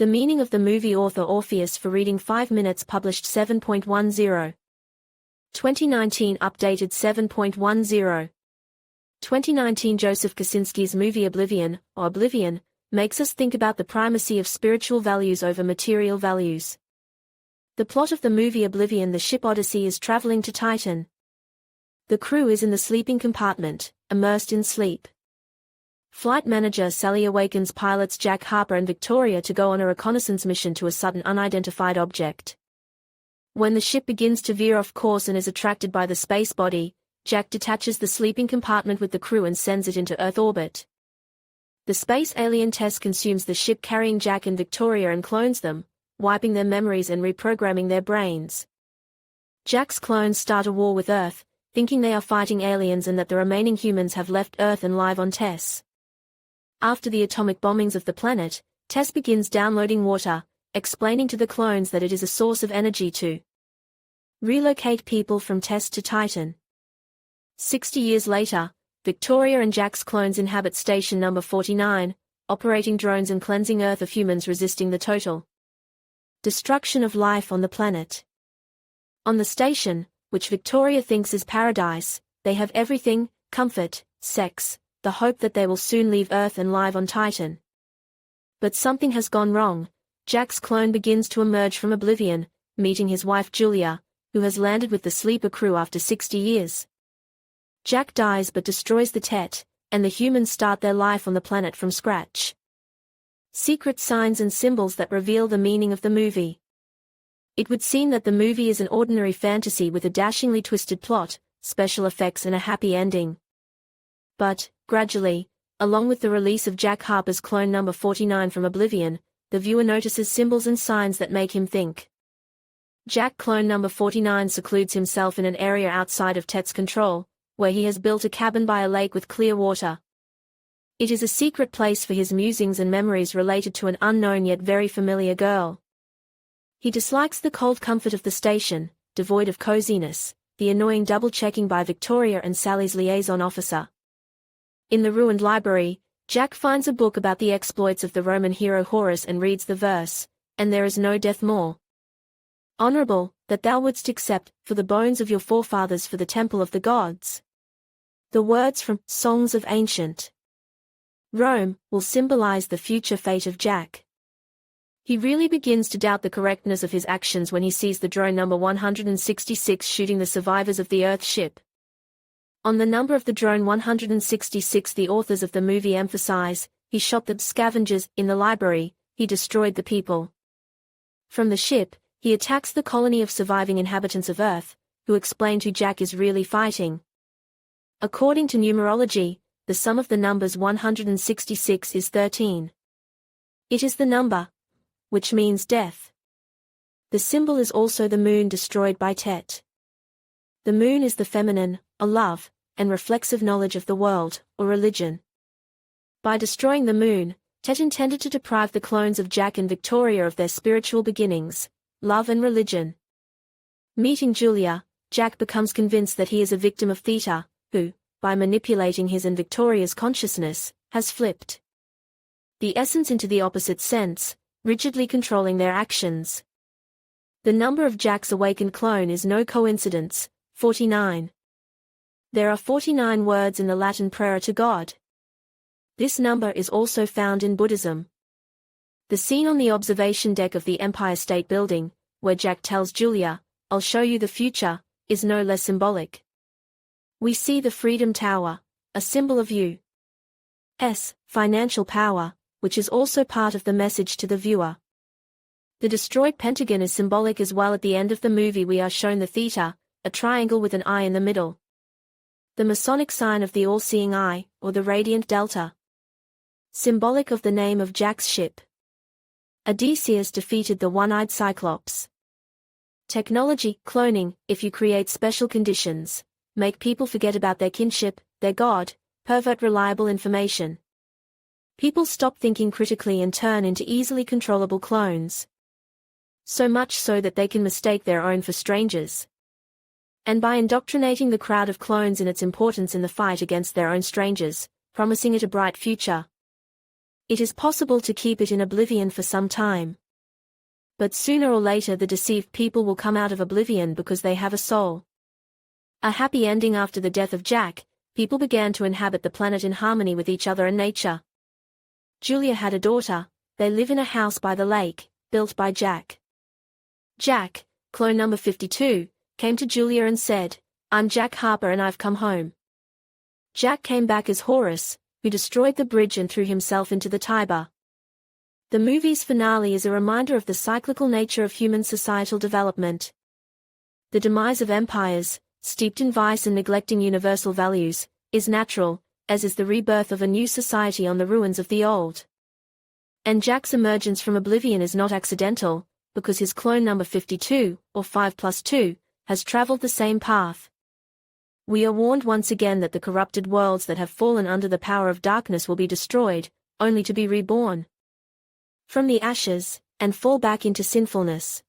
The meaning of the movie author Orpheus for reading 5 minutes published 7.10. 2019 updated 7.10. 2019 Joseph Kosinski's movie Oblivion, makes us think about the primacy of spiritual values over material values. The plot of the movie Oblivion, the ship Odyssey is traveling to Titan. The crew is in the sleeping compartment, immersed in sleep. Flight manager Sally awakens pilots Jack, Harper and Victoria to go on a reconnaissance mission to a sudden unidentified object. When the ship begins to veer off course and is attracted by the space body, Jack detaches the sleeping compartment with the crew and sends it into Earth orbit. The space alien Tess consumes the ship carrying Jack and Victoria and clones them, wiping their memories and reprogramming their brains. Jack's clones start a war with Earth, thinking they are fighting aliens and that the remaining humans have left Earth and live on Tess. After the atomic bombings of the planet, Tess begins downloading water, explaining to the clones that it is a source of energy to relocate people from Tess to Titan. 60 years later, Victoria and Jack's clones inhabit Station Number 49, operating drones and cleansing Earth of humans resisting the total destruction of life on the planet. On the station, which Victoria thinks is paradise, they have everything: comfort, sex, the hope that they will soon leave Earth and live on Titan. But something has gone wrong. Jack's clone begins to emerge from oblivion, meeting his wife Julia, who has landed with the sleeper crew after 60 years. Jack dies but destroys the Tet, and the humans start their life on the planet from scratch. Secret signs and symbols that reveal the meaning of the movie. It would seem that the movie is an ordinary fantasy with a dashingly twisted plot, special effects and a happy ending. But, gradually, along with the release of Jack Harper's clone number 49 from Oblivion, the viewer notices symbols and signs that make him think. Jack clone number 49 secludes himself in an area outside of Tet's control, where he has built a cabin by a lake with clear water. It is a secret place for his musings and memories related to an unknown yet very familiar girl. He dislikes the cold comfort of the station, devoid of coziness, the annoying double-checking by Victoria and Sally's liaison officer. In the ruined library, Jack finds a book about the exploits of the Roman hero Horus and reads the verse, "And there is no death more honorable, that thou wouldst accept, for the bones of your forefathers for the temple of the gods." The words from Songs of Ancient Rome will symbolize the future fate of Jack. He really begins to doubt the correctness of his actions when he sees the drone number 166 shooting the survivors of the Earth ship. On the number of the drone 166, the authors of the movie emphasize, he shot the scavengers in the library, he destroyed the people. From the ship, he attacks the colony of surviving inhabitants of Earth, who explain who Jack is really fighting. According to numerology, the sum of the numbers 166 is 13. It is the number, which means death. The symbol is also the moon destroyed by Tet. The moon is the feminine, a love, and reflexive knowledge of the world, or religion. By destroying the moon, Tet intended to deprive the clones of Jack and Victoria of their spiritual beginnings, love and religion. Meeting Julia, Jack becomes convinced that he is a victim of Theta, who, by manipulating his and Victoria's consciousness, has flipped the essence into the opposite sense, rigidly controlling their actions. The number of Jack's awakened clone is no coincidence, 49. There are 49 words in the Latin prayer to God. This number is also found in Buddhism. The scene on the observation deck of the Empire State Building, where Jack tells Julia, "I'll show you the future," is no less symbolic. We see the Freedom Tower, a symbol of U.S. financial power, which is also part of the message to the viewer. The destroyed Pentagon is symbolic as well. At the end of the movie we are shown the theta, a triangle with an eye in the middle. The Masonic sign of the all-seeing eye, or the radiant delta. Symbolic of the name of Jack's ship. Odysseus defeated the one-eyed Cyclops. Technology, cloning, if you create special conditions, make people forget about their kinship, their god, pervert reliable information. People stop thinking critically and turn into easily controllable clones. So much so that they can mistake their own for strangers. And by indoctrinating the crowd of clones in its importance in the fight against their own strangers, promising it a bright future. It is possible to keep it in oblivion for some time. But sooner or later the deceived people will come out of oblivion because they have a soul. A happy ending. After the death of Jack, people began to inhabit the planet in harmony with each other and nature. Julia had a daughter. They live in a house by the lake, built by Jack. Jack, clone number 52, came to Julia and said, "I'm Jack Harper and I've come home." Jack came back as Horus, who destroyed the bridge and threw himself into the Tiber. The movie's finale is a reminder of the cyclical nature of human societal development. The demise of empires, steeped in vice and neglecting universal values, is natural, as is the rebirth of a new society on the ruins of the old. And Jack's emergence from oblivion is not accidental, because his clone number 52, or 5+2, has traveled the same path. We are warned once again that the corrupted worlds that have fallen under the power of darkness will be destroyed, only to be reborn from the ashes, and fall back into sinfulness.